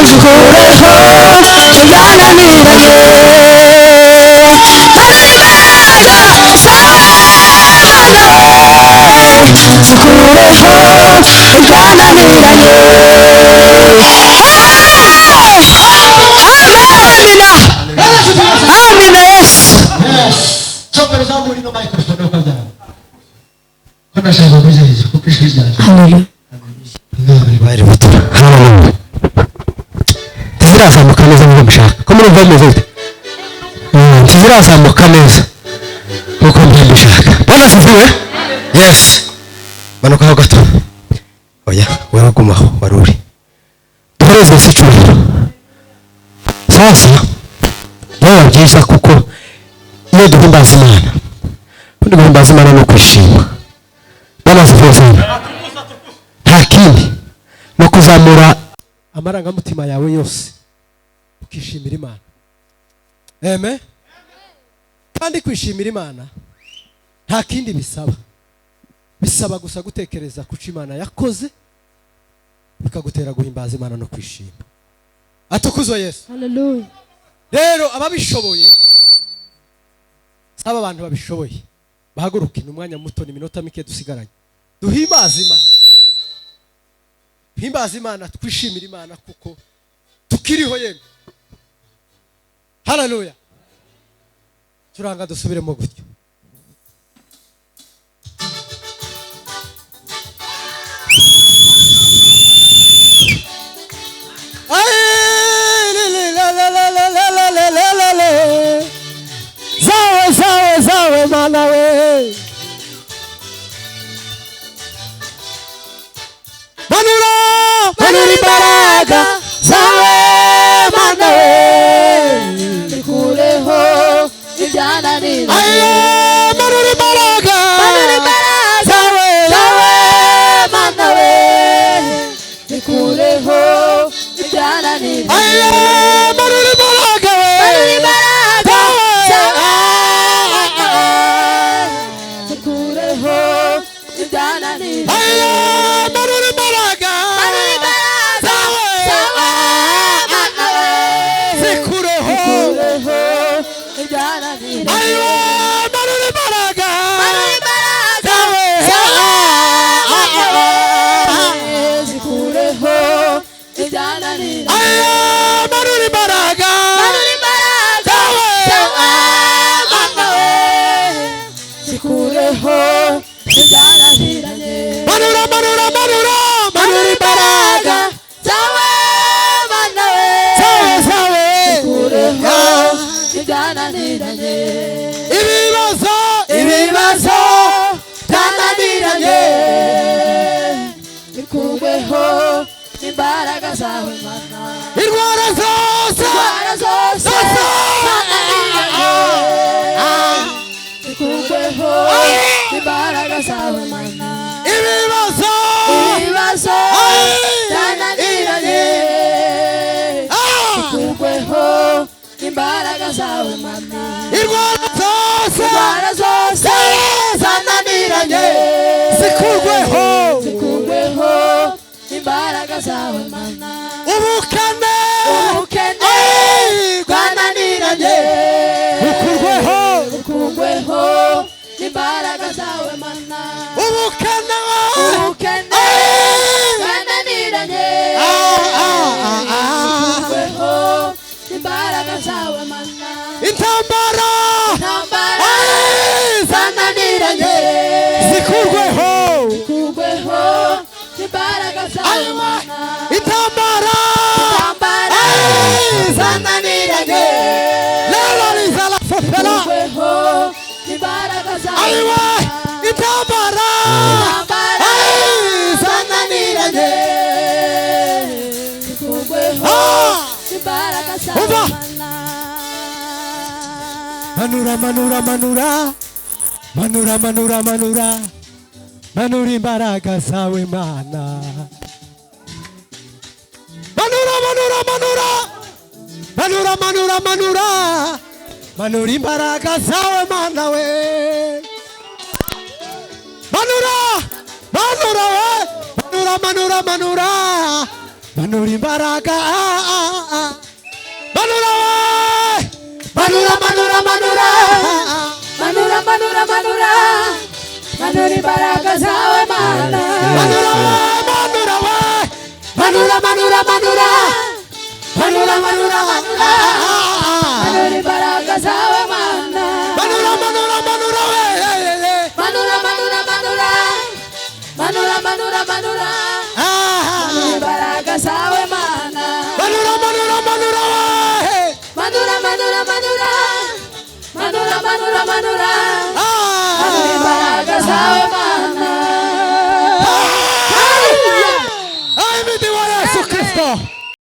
zikureho ibyananiranye amina yesu tizirazamuka neza nk'uko mbishaka ko murumva bimeze bite tizirazamuka neza nk'uko mbishaka bwana asifiwe yes manukaho gato oya wewe gumaho wari uri duhereze isi icyubahiro sasa byaba byiza kuko iyo duhimbaza imana ubundi guhimbaza imana no kwishima bwana asifiwe sana nta kindi no kuzamura amarangamutima yawe yose ukishimira imana amen kandi kwishimira imana nta kindi bisaba gusa gutekereza kuco imana yakoze bikagutera guhimbaza imana no kwishima atukuzwe Yesu haleluya rero ababishoboye saba abantu babishoboye bahaguruke n'umwanya muto ni minota mike dusigaranye duhimbaza imana twishimira imana kuko tukiriho yemwe haleluya turanga dusubiremo gutyo zawe mana we manura imbaraga zawe mana we zikureho ibyananiranye manura imbaraga zawe mana we zikureho ibyananiranye manura imbaraga zikureho ibyananiranye ibibazo byananiranye bikuweho imbaraga zawe mana indwara zose bikuweho imbaraga zawe mana ibibazo byananiranye bikuweho imbaraga zawe mana indwara zose zananiranye zikurweho imbaraga zawe mana ubukene bwananiranye bukurweho imbaraga zawe mana ubukene bwananiranye bukurweho imbaraga zawe mana intambara zananiranye zikurweho imbaraga zawe mana intambara zananiranye lelo lizala fofela imbaraga zawe intambara zananiranye imbaraga zawe mana manura imbaraga zawe mana manura imbaraga zawe mana we manura manura imbaraga manura we manura manura manura manura manura manura manura imbaraga zawe mana manura we manura we manura manura manura manura manura manura manura imbaraga zawe mana manura manura manura we manura manura manura manura manura manura manura imbaraga zawe mana manura manura manura we manura manura manura manura manura manura